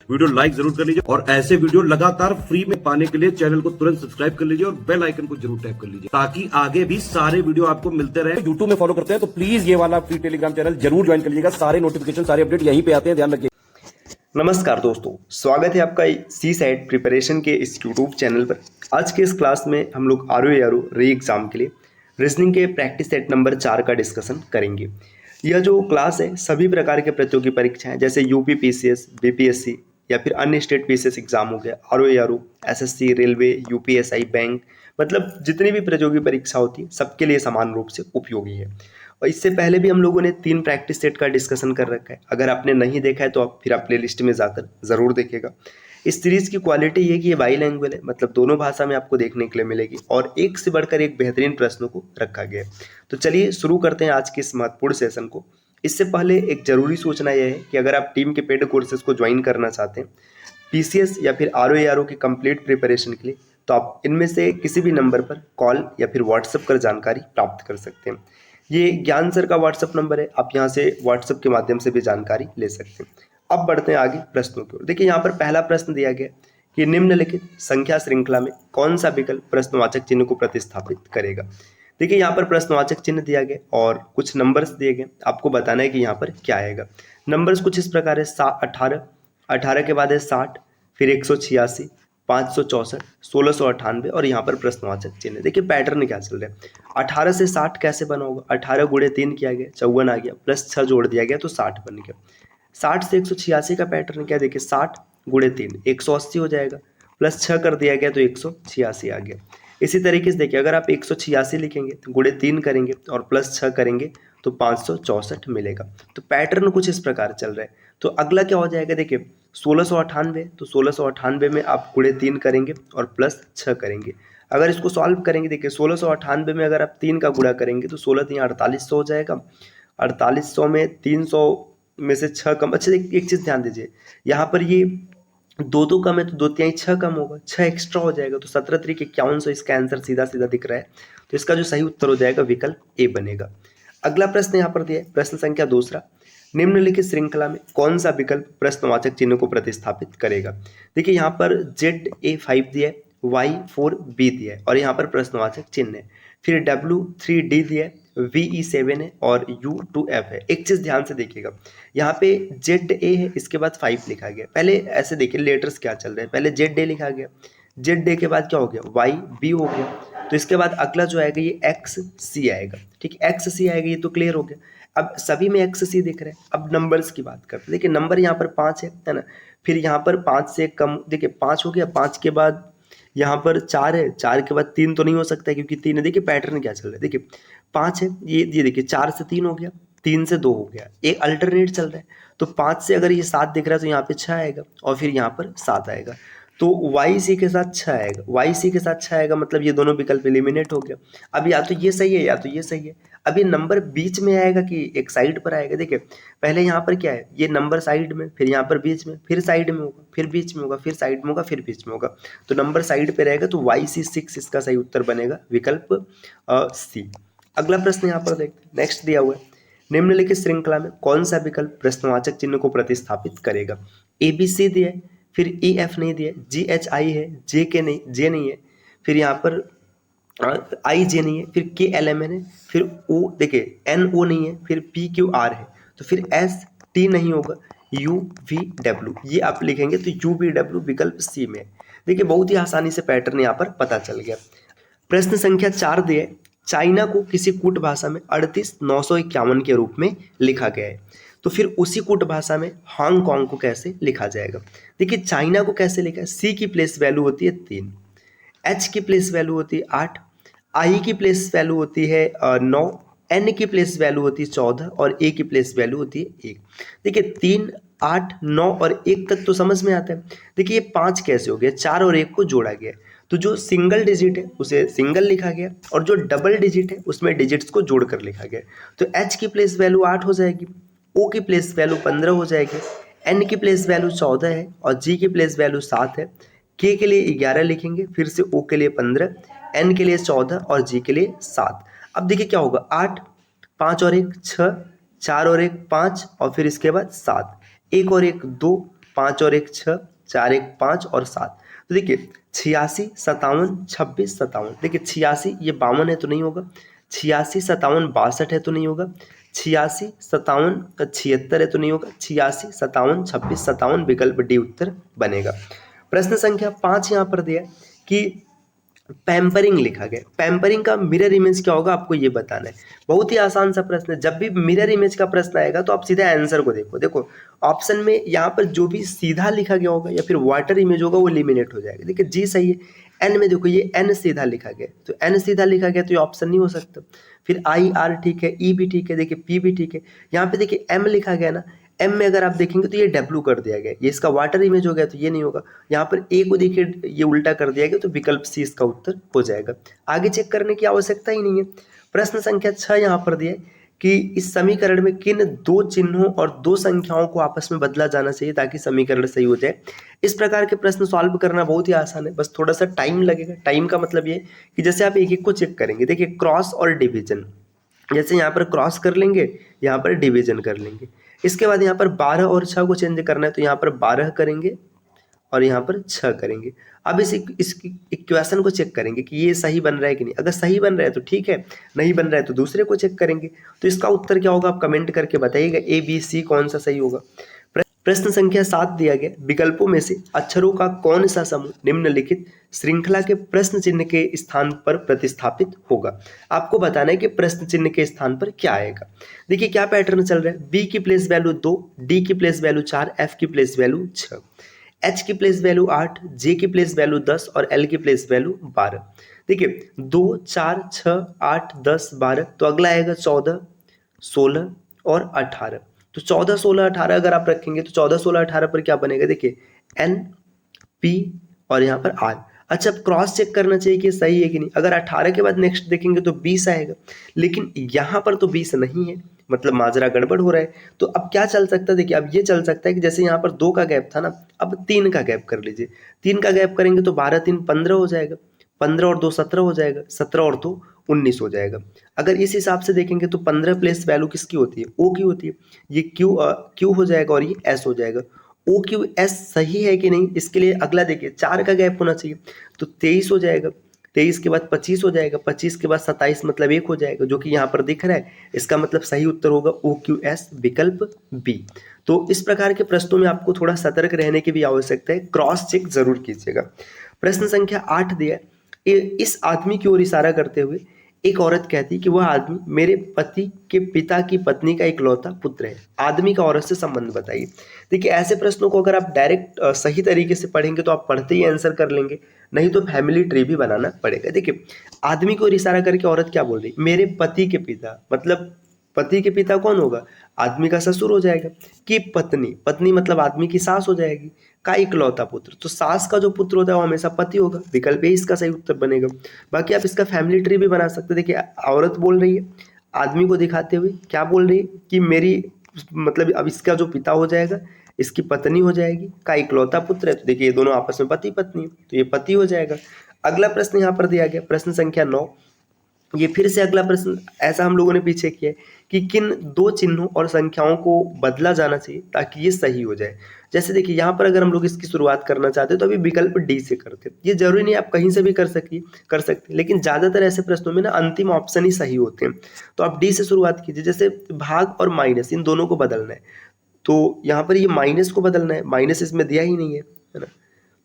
Video like जरूर कर लीजिए और ऐसे वीडियो लगातार फ्री में पाने के लिए चैनल को तुरंत सब्सक्राइब कर लीजिए और बेल आइकन को जरूर टैप कर लीजिए ताकि आगे भी सारे वीडियो आपको मिलते रहे। यूट्यूब में फॉलो करते हैं तो प्लीज ये वाला फ्री टेलीग्राम चैनल जरूर ज्वाइन कर लीजिएगा। सारे नोटिफिकेशन सारे अपडेट यहीं पे आते हैं, ध्यान रखिए। नमस्कार दोस्तों, स्वागत है आपका सी सेट प्रिपरेशन के इस यूट्यूब चैनल पर। आज के इस क्लास में हम लोग आरओ री एग्जाम के लिए रीजनिंग के प्रैक्टिस सेट नंबर 4 का डिस्कशन करेंगे। यह जो क्लास है सभी प्रकार के प्रतियोगी परीक्षाएं जैसे यूपी पीसीएस, बीपीएससी या फिर अन्य स्टेट पीसीएस एग्जाम हो गया, RO, SSC, railway, UPSI, bank, मतलब जितनी भी प्रतियोगी परीक्षा होती है सबके लिए समान रूप से उपयोगी है। और इससे पहले भी हम लोगों ने 3 प्रैक्टिस सेट का डिस्कशन कर रखा है। अगर आपने नहीं देखा है तो आप फिर आप प्ले लिस्ट में जाकर ज़रूर देखेगा। इस सीरीज़ की क्वालिटी ये कि ये बाईलैंग्वेज है, मतलब दोनों भाषा में आपको देखने के लिए मिलेगी और एक से बढ़कर एक बेहतरीन प्रश्नों को रखा गया है। तो चलिए शुरू करते हैं आज के इस महत्वपूर्ण सेशन को। इससे पहले एक जरूरी सूचना यह है कि अगर आप टीम के पेड कोर्सेज को ज्वाइन करना चाहते हैं पीसीएस या फिर आरओ की कंप्लीट प्रिपरेशन के लिए, तो आप इनमें से किसी भी नंबर पर कॉल या फिर व्हाट्सएप कर जानकारी प्राप्त कर सकते हैं। ये ज्ञान सर का व्हाट्सएप नंबर है, आप यहाँ से व्हाट्सएप के माध्यम से भी जानकारी ले सकते हैं। अब बढ़ते हैं आगे प्रश्नों की ओर। देखिए यहाँ पर पहला प्रश्न दिया गया कि निम्नलिखित संख्या श्रृंखला में कौन सा विकल्प प्रश्नवाचक चिन्ह को प्रतिस्थापित करेगा। देखिए यहाँ पर प्रश्नवाचक चिन्ह दिया गया और कुछ नंबर्स दिए गए, आपको बताना है कि यहाँ पर क्या आएगा। नंबर्स कुछ इस प्रकार है 18, 18 के बाद है 60, फिर 186, 564, 1698 और यहाँ पर प्रश्नवाचक चिन्ह। देखिए पैटर्न क्या चल रहा है। 18 से 60 कैसे बना होगा, 18 गुणे 3 किया गया 54 आ गया, प्लस 6 जोड़ दिया गया तो 60 बन गया। 60 से 186 का पैटर्न क्या, देखिए 60 गुणे 3 180 हो जाएगा, प्लस 6 कर दिया गया तो 186 आ गया। इसी तरीके से देखिए अगर आप 186 लिखेंगे तो गुणे 3 करेंगे और प्लस 6 करेंगे तो 564 मिलेगा। तो पैटर्न कुछ इस प्रकार चल रहा है। तो अगला क्या हो जाएगा, देखिए 1698, तो 1698 में आप गुणे 3 करेंगे और प्लस 6 करेंगे। अगर इसको सॉल्व करेंगे, देखिए 1698 में अगर आप 3 का गुणा करेंगे तो 16 3 4800 हो जाएगा। 4800 में 300 में से 6 कम, अच्छा एक चीज़ ध्यान दीजिए, यहाँ पर ये 2 कम है तो 2 तिहाई 6 कम होगा, 6 एक्स्ट्रा हो जाएगा तो 17 3 5100 इसका आंसर सीधा सीधा दिख रहा है। तो इसका जो सही उत्तर हो जाएगा विकल्प ए बनेगा। अगला प्रश्न यहाँ पर दिया है, प्रश्न संख्या दूसरा, निम्नलिखित श्रृंखला में कौन सा विकल्प प्रश्नवाचक चिन्ह को प्रतिस्थापित करेगा। देखिए यहाँ पर ZA5 दिया है, Y4B दिया है और यहाँ पर प्रश्नवाचक चिन्ह है, फिर W3D दिया है, VE7 है और U2F है। एक चीज ध्यान से देखिएगा, यहाँ पे ZA है, इसके बाद 5 लिखा गया। पहले ऐसे देखिए लेटर्स क्या चल रहे हैं, पहले ZA लिखा गया, ZA के बाद क्या हो गया, YB हो गया, तो इसके बाद अगला जो आएगा ये XC आएगा। ठीक, XC आएगा, ये तो क्लियर हो गया। अब सभी में XC दिख रहा है। अब नंबर्स की बात करते हैं, देखिए नंबर यहाँ पर 5 है ना, फिर यहाँ पर 5 से कम, देखिए 5 हो गया, 5 के बाद यहाँ पर 4 है, 4 के बाद 3 तो नहीं हो सकता क्योंकि 3 है। देखिए पैटर्न क्या चल रहा है, देखिए 5 है, ये देखिए 4 से 3 हो गया, 3 से 2 हो गया, एक अल्टरनेट चल रहा है। तो 5 से अगर ये 7 दिख रहा है तो यहाँ पे 6 आएगा और फिर यहाँ पर 7 आएगा, तो YC के साथ 6 आएगा, YC के साथ 6 आएगा, मतलब ये दोनों विकल्प एलिमिनेट हो गया। अब या तो ये सही है या तो ये सही है। अब ये नंबर बीच में आएगा कि एक साइड पर आएगा, देखिए पहले यहाँ पर क्या है, ये नंबर साइड में, फिर यहाँ पर बीच में, फिर साइड में होगा, फिर बीच में होगा, फिर साइड में होगा, फिर बीच में होगा, तो नंबर साइड पे रहेगा, तो YC6 इसका सही उत्तर बनेगा, विकल्प C। अगला प्रश्न यहाँ पर देखते हैं, नेक्स्ट दिया हुआ है, निम्नलिखित श्रृंखला में कौन सा विकल्प प्रश्नवाचक चिन्ह को प्रतिस्थापित करेगा। ABC दिया है, फिर EF नहीं दिया, GHI है, J नहीं है, फिर यहाँ पर IJ नहीं है, फिर KLMN है, फिर O देखिए NO नहीं है, फिर PQR है, तो फिर ST नहीं होगा, UVW ये आप लिखेंगे तो UVW विकल्प C में है। देखिए बहुत ही आसानी से पैटर्न यहाँ पर पता चल गया। प्रश्न संख्या 4 दिए, चाइना को किसी कूट भाषा में 38,951 के रूप में लिखा गया है, तो फिर उसी कूट भाषा में हांगकांग को कैसे लिखा जाएगा। देखिए चाइना को कैसे लिखा है, C की प्लेस वैल्यू होती है 3, H की प्लेस वैल्यू होती है 8, I की प्लेस वैल्यू होती है 9, N की प्लेस वैल्यू होती है 14 और A की प्लेस वैल्यू होती है 1। देखिए 3, 8, 9 और 1 तक तो समझ में आता है। देखिए ये 5 कैसे हो गया, 4 और 1 को जोड़ा गया, तो जो सिंगल डिजिट है उसे सिंगल लिखा गया और जो डबल डिजिट है उसमें डिजिट्स को जोड़कर लिखा गया। तो H की प्लेस वैल्यू 8 हो जाएगी, O की प्लेस वैल्यू 15 हो जाएगी, N की प्लेस वैल्यू 14 है और G की प्लेस वैल्यू 7 है, K के लिए 11 लिखेंगे, फिर से O के लिए 15, N के लिए 14 और G के लिए 7। अब देखिए क्या होगा, 8, 5 और 1 6, 4 और 1 5 और फिर इसके बाद 7, 1 और 1 2, 5 और 1 6, 4 1 5 और 7। तो देखिए 86 57 26 57, देखिए 86 ये 52 है तो नहीं होगा, 86 57 62 है तो नहीं होगा, 86 57 76 है तो नहीं होगा, 86 57 26 57 विकल्प डी उत्तर बनेगा। प्रश्न संख्या 5 यहाँ पर दिया है कि पैम्परिंग लिखा गया। पैम्परिंग का मिरर इमेज क्या होगा आपको ये बताना है। बहुत ही आसान सा प्रश्न है। जब भी मिरर इमेज का प्रश्न आएगा तो आप सीधा आंसर को देखो। देखो ऑप्शन में यहाँ पर जो भी सीधा लिखा गया होगा या फिर वाटर इमेज होगा वो एलिमिनेट हो जाएगा। देखिए जी सही है। एन में देखो ये एन सीधा लिखा गया, तो एन सीधा लिखा गया तो ये ऑप्शन नहीं हो सकता। फिर आई आर ठीक है, ई भी ठीक है, देखिए पी भी ठीक है। यहाँ पे देखिए एम लिखा गया ना, एम में अगर आप देखेंगे तो ये डब्ल्यू कर दिया गया, ये इसका वाटर इमेज हो गया तो ये नहीं होगा। यहाँ पर ए को देखिए ये उल्टा कर दिया गया तो विकल्प सी इसका उत्तर हो जाएगा। आगे चेक करने की आवश्यकता ही नहीं है। प्रश्न संख्या 6 यहाँ पर दिया है कि इस समीकरण में किन दो चिन्हों और दो संख्याओं को आपस में बदला जाना चाहिए ताकि समीकरण सही हो जाए। इस प्रकार के प्रश्न सॉल्व करना बहुत ही आसान है, बस थोड़ा सा टाइम लगेगा। टाइम का मतलब ये कि जैसे आप एक एक को चेक करेंगे, देखिए क्रॉस और डिवीजन, जैसे यहाँ पर क्रॉस कर लेंगे, यहाँ पर डिवीजन कर लेंगे। इसके बाद यहाँ पर 12 और 6 को चेंज करना है तो यहाँ पर 12 करेंगे और यहाँ पर 6 करेंगे। अब इस इक्वेशन को चेक करेंगे कि ये सही बन रहा है कि नहीं। अगर सही बन रहा है तो ठीक है, नहीं बन रहा है तो दूसरे को चेक करेंगे। तो इसका उत्तर क्या होगा आप कमेंट करके बताइएगा, ए बी सी कौन सा सही होगा। प्रश्न संख्या 7 दिया गया, विकल्पों में से अक्षरों का कौन सा समूह निम्नलिखित श्रृंखला के प्रश्न चिन्ह के स्थान पर प्रतिस्थापित होगा। आपको बताना है कि प्रश्न चिन्ह के स्थान पर क्या आएगा। देखिए क्या पैटर्न चल रहा है, बी की प्लेस वैल्यू 2, डी की प्लेस वैल्यू 4, एफ की प्लेस वैल्यू 6, एच की प्लेस वैल्यू 8, जे की प्लेस वैल्यू 10 और एल की प्लेस वैल्यू 12। देखिए 2 4 6 8 10 12, तो अगला आएगा 14 16 और 18। तो 14 16 18 अगर आप रखेंगे तो 14 16 18 पर क्या बनेगा, देखिए एन पी और यहाँ पर आर। अच्छा अब क्रॉस चेक करना चाहिए कि सही है कि नहीं। अगर 18 के बाद नेक्स्ट देखेंगे तो 20 आएगा, लेकिन यहाँ पर तो 20 नहीं है, मतलब माजरा गड़बड़ हो रहा है। तो अब क्या चल सकता है, देखिए अब ये चल सकता है कि जैसे यहाँ पर 2 का गैप था ना, अब 3 का गैप कर लीजिए। 3 का गैप करेंगे तो 12 3 15 हो जाएगा, 15 और 2 17 हो जाएगा, 17 और 2 19 हो जाएगा। अगर इस हिसाब से देखेंगे तो 15 प्लेस वैल्यू किसकी होती है, ओ की होती है। ये क्यू हो जाएगा और ये एस हो जाएगा। ओ क्यू एस सही है कि नहीं, इसके लिए अगला देखिए 4 का गैप होना चाहिए, तो 23 हो जाएगा, 23 के बाद 25 हो जाएगा, 25 के बाद 27 मतलब 1 हो जाएगा, जो कि यहाँ पर दिख रहा है। इसका मतलब सही उत्तर होगा ओ क्यू एस विकल्प बी। तो इस प्रकार के प्रश्नों में आपको थोड़ा सतर्क रहने की भी आवश्यकता है, क्रॉस चेक जरूर कीजिएगा। प्रश्न संख्या 8 दिया है, इस आदमी की ओर इशारा करते हुए एक औरत कहती कि वह आदमी मेरे पति के पिता की पत्नी का इकलौता पुत्र है। आदमी का औरत से संबंध बताइए। देखिए ऐसे प्रश्नों को अगर आप डायरेक्ट सही तरीके से पढ़ेंगे तो आप पढ़ते ही आंसर कर लेंगे, नहीं तो फैमिली ट्री भी बनाना पड़ेगा। देखिए आदमी को इशारा करके औरत क्या बोल रही, मेरे पति के पिता, मतलब पति के पिता कौन होगा, आदमी का ससुर हो जाएगा। कि पत्नी, पत्नी मतलब आदमी की सास हो जाएगी। का इकलौता पुत्र, तो सास का जो पुत्र होता है वो हमेशा पति होगा, विकल्प ए इसका सही उत्तर बनेगा। बाकी आप इसका फैमिली ट्री भी बना सकते हैं। देखिए औरत बोल रही है आदमी को दिखाते हुए, क्या बोल रही है कि मेरी, मतलब अब इसका जो पिता हो जाएगा इसकी पत्नी हो जाएगी, का इकलौता पुत्र है, तो देखिए ये दोनों आपस में पति पत्नी, तो ये पति हो जाएगा। अगला प्रश्न यहाँ पर दिया गया, प्रश्न संख्या 9। ये फिर से अगला प्रश्न ऐसा हम लोगों ने पीछे किया है कि किन दो चिन्हों और संख्याओं को बदला जाना चाहिए ताकि ये सही हो जाए। जैसे देखिए यहाँ पर अगर हम लोग इसकी शुरुआत करना चाहते हैं तो अभी विकल्प डी से करते हैं। ये जरूरी नहीं आप कहीं से भी कर सकते, लेकिन ज़्यादातर ऐसे प्रश्नों में ना अंतिम ऑप्शन ही सही होते हैं। तो आप डी से शुरुआत कीजिए। जैसे भाग और माइनस इन दोनों को बदलना है, तो यहाँ पर ये माइनस को बदलना है, माइनस इसमें दिया ही नहीं है ना।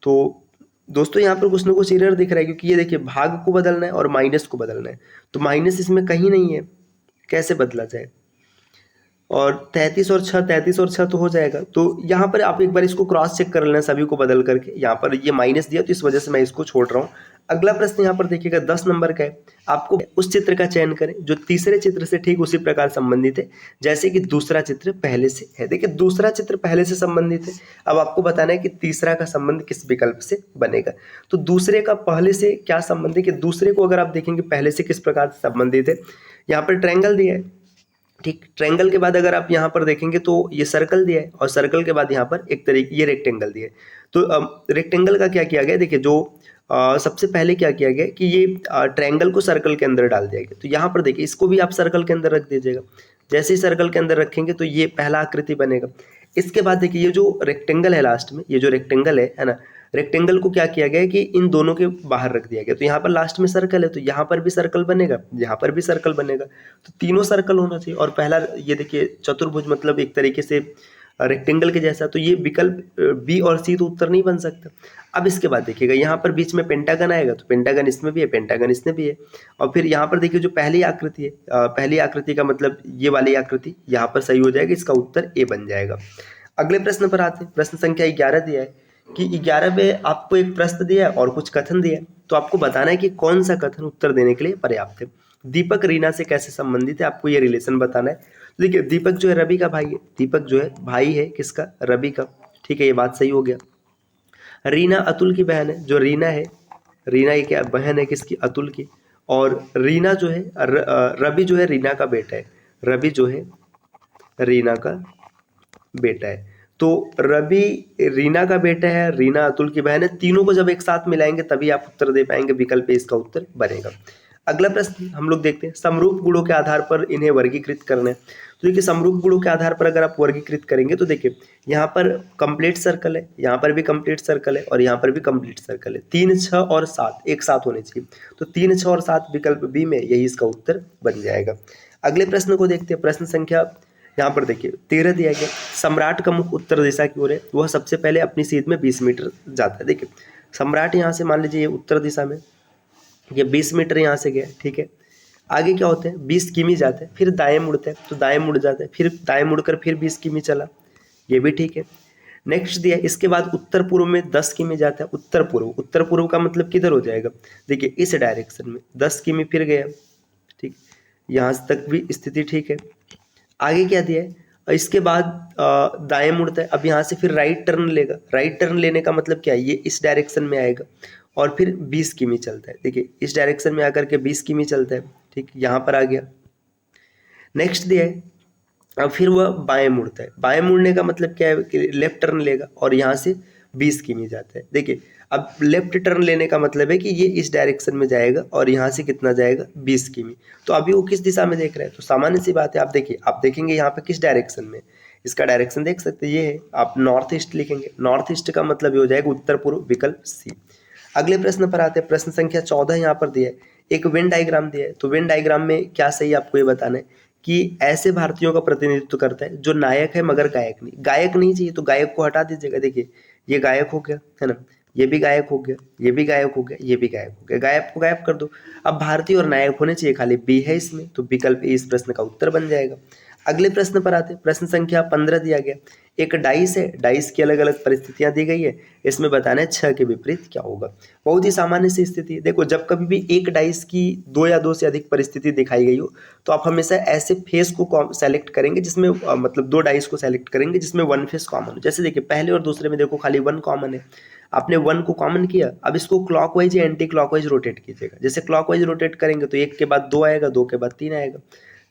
तो दोस्तों यहाँ पर कुछ ना कुछ एरर दिख रहा है, क्योंकि ये देखिए भाग को बदलना है और माइनस को बदलना है, तो माइनस इसमें कहीं नहीं है, कैसे बदला जाए। और 33 और 6 तो हो जाएगा। तो यहाँ पर आप एक बार इसको क्रॉस चेक कर लेना सभी को बदल करके। यहाँ पर ये माइनस दिया तो इस वजह से मैं इसको छोड़ रहा हूँ। अगला प्रश्न यहाँ पर देखिएगा 10 नंबर का है। आपको उस चित्र का चयन करें जो तीसरे चित्र से ठीक उसी प्रकार संबंधित है जैसे कि दूसरा चित्र पहले से है। देखिए दूसरा चित्र पहले से संबंधित है, अब आपको बताना है कि तीसरा का संबंध किस विकल्प से बनेगा। तो दूसरे का पहले से क्या संबंध है, कि दूसरे को अगर आप देखेंगे पहले से किस प्रकार से संबंधित है। यहाँ पर ट्रायंगल दिया है, ठीक, ट्रायंगल के बाद अगर आप यहाँ पर देखेंगे तो ये सर्कल दिया है, और सर्कल के बाद यहाँ पर एक तरीके ये रेक्टेंगल दिया है। तो रेक्टेंगल का क्या किया गया, देखिए जो सबसे पहले क्या किया गया कि ये ट्रायंगल को सर्कल के अंदर डाल दिया गया। तो यहाँ पर देखिए इसको भी आप सर्कल के अंदर रख दीजिएगा। जैसे ही सर्कल के अंदर रखेंगे तो ये पहला आकृति बनेगा। इसके बाद देखिए ये जो रेक्टेंगल है लास्ट में, ये जो रेक्टेंगल है ना, रेक्टेंगल को क्या किया गया है कि इन दोनों के बाहर रख दिया गया। तो यहाँ पर लास्ट में सर्कल है, तो यहाँ पर भी सर्कल बनेगा, यहाँ पर भी सर्कल बनेगा, तो तीनों सर्कल होना चाहिए। और पहला ये देखिए चतुर्भुज मतलब एक तरीके से रेक्टेंगल के जैसा, तो ये विकल्प बी और सी तो उत्तर नहीं बन सकता। अब इसके बाद देखिएगा यहाँ पर बीच में पेंटागन आएगा, तो पेंटागन इसमें भी है, पेंटागन इसमें भी है। और फिर यहाँ पर देखिए जो पहली आकृति है, पहली आकृति का मतलब ये वाली आकृति यहाँ पर सही हो जाएगी, इसका उत्तर ए बन जाएगा। अगले प्रश्न पर आते हैं। प्रश्न संख्या 11 दिया है कि 11 में आपको एक प्रश्न दिया है और कुछ कथन दिया है, तो आपको बताना है कि कौन सा कथन उत्तर देने के लिए पर्याप्त है। दीपक रीना से कैसे संबंधित है, आपको ये रिलेशन बताना है। तो देखिए दीपक जो है रवि का भाई है, दीपक जो है भाई है किसका, रवि का, ठीक है, ये बात सही हो गया। रीना अतुल की बहन है, जो रीना है, रीना ये क्या बहन है किसकी, अतुल की। और रीना जो है रवि जो है रीना का बेटा है, रवि जो है रीना का बेटा है। तो रवि रीना का बेटा है, रीना अतुल की बहन है, तीनों को जब एक साथ मिलाएंगे तभी आप उत्तर दे पाएंगे, विकल्प ए इसका उत्तर बनेगा। अगला प्रश्न हम लोग देखते हैं, समरूप गुणों के आधार पर इन्हें वर्गीकृत करना है। तो देखिए समरूप गुणों के आधार पर अगर आप वर्गीकृत करेंगे तो देखिए यहाँ पर कंप्लीट सर्कल है, यहाँ पर भी कंप्लीट सर्कल है और यहाँ पर भी कंप्लीट सर्कल है। 3, 6 और 7 एक साथ होने चाहिए, तो 3, 6 और 7 विकल्प बी में यही इसका उत्तर बन जाएगा। अगले प्रश्न को देखते हैं। प्रश्न संख्या यहाँ पर देखिए 13 दिया गया, सम्राट का मुख उत्तर दिशा की ओर है, वह सबसे पहले अपनी सीध में 20 मीटर जाता है। देखिए सम्राट यहाँ से मान लीजिए ये उत्तर दिशा में, ये 20 मीटर यहाँ से गया, ठीक है। आगे क्या होते हैं 20 किमी जाते हैं, फिर दाएं मुड़ते हैं, तो दाएं मुड़ जाते हैं, फिर दाएं मुड़कर फिर 20 किमी चला, ये भी ठीक है। नेक्स्ट दिया इसके बाद उत्तर पूर्व में 10 किमी जाता है, उत्तर पूर्व, उत्तर पूर्व का मतलब किधर हो जाएगा, देखिए इस डायरेक्शन में 10 किमी फिर गया, ठीक, यहाँ तक भी स्थिति ठीक है। आगे क्या दिया है, इसके बाद दाएं मुड़ता है, अब यहाँ से फिर राइट टर्न लेगा, राइट टर्न लेने का मतलब क्या है, ये इस डायरेक्शन में आएगा और फिर 20 किमी चलता है। देखिए इस डायरेक्शन में आकर के 20 किमी चलता है, ठीक, यहाँ पर आ गया। नेक्स्ट दिया है अब फिर वह बाएं मुड़ता है, बाएं मुड़ने का मतलब क्या है कि लेफ्ट टर्न लेगा और यहाँ से 20 किमी जाता है। देखिए अब लेफ्ट टर्न लेने का मतलब है कि ये इस डायरेक्शन में जाएगा और यहाँ से कितना जाएगा 20 किमी। तो अभी वो किस दिशा में देख रहे हैं, तो सामान्य सी बात है, आप देखिए आप देखेंगे यहाँ पे किस डायरेक्शन में, इसका डायरेक्शन देख सकते हैं, ये है, आप नॉर्थ ईस्ट लिखेंगे, नॉर्थ ईस्ट का मतलब ये हो जाएगा उत्तर पूर्व, विकल्प सी। अगले प्रश्न पर आते हैं। प्रश्न संख्या 14 यहाँ पर दिया है, एक वेन डायग्राम दिया है, तो वेन डायग्राम में क्या सही आपको ये बताना है कि ऐसे भारतीयों का प्रतिनिधित्व करता है जो नायक है मगर गायक नहीं, गायक नहीं चाहिए तो गायक को हटा दीजिएगा। देखिए ये गायक हो गया है ना, ये भी गायक हो गया, ये भी गायक हो गया, ये भी गायक हो गया, गायक को गायब कर दो। अब भारतीय और नायक होने चाहिए, खाली बी है इसमें, तो विकल्प ए इस प्रश्न का उत्तर बन जाएगा। अगले प्रश्न पर आते हैं। प्रश्न संख्या 15 दिया गया, एक डाइस है, डाइस की अलग अलग परिस्थितियां दी गई है, इसमें बताना है 6 के विपरीत क्या होगा। बहुत ही सामान्य सी स्थिति है। देखो जब कभी भी एक डाइस की 2 या 2 से अधिक परिस्थिति दिखाई गई हो तो आप हमेशा ऐसे फेस को सेलेक्ट करेंगे जिसमें मतलब 2 डाइस को सेलेक्ट करेंगे जिसमें 1 फेस कॉमन हो। जैसे देखिए पहले और दूसरे में देखो खाली 1 कॉमन है, आपने 1 को कॉमन किया, अब इसको क्लॉकवाइज या एंटी क्लॉकवाइज रोटेट कीजिएगा। जैसे क्लॉकवाइज रोटेट करेंगे तो 1 के बाद 2 आएगा, 2 के बाद 3 आएगा,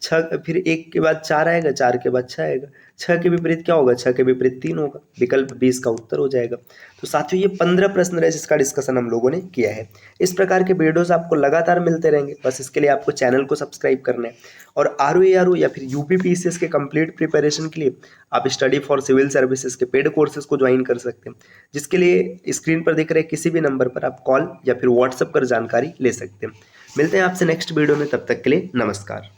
6 फिर 1 के बाद 4 आएगा, 4 के बाद 6 आएगा, 6 के विपरीत क्या होगा, 6 के विपरीत 3 होगा, विकल्प 20 का उत्तर हो जाएगा। तो साथियों ये 15 प्रश्न रहे जिसका डिस्कशन हम लोगों ने किया है। इस प्रकार के वीडियोस आपको लगातार मिलते रहेंगे, बस इसके लिए आपको चैनल को सब्सक्राइब करना है। और आरओ या फिर यूपीपीसीएस के कंप्लीट प्रिपरेशन के लिए आप स्टडी फॉर सिविल सर्विसेज के पेड कोर्सेज को ज्वाइन कर सकते हैं, जिसके लिए स्क्रीन पर दिख रहे किसी भी नंबर पर आप कॉल या फिर व्हाट्सएप कर जानकारी ले सकते हैं। मिलते हैं आपसे नेक्स्ट वीडियो में, तब तक के लिए नमस्कार।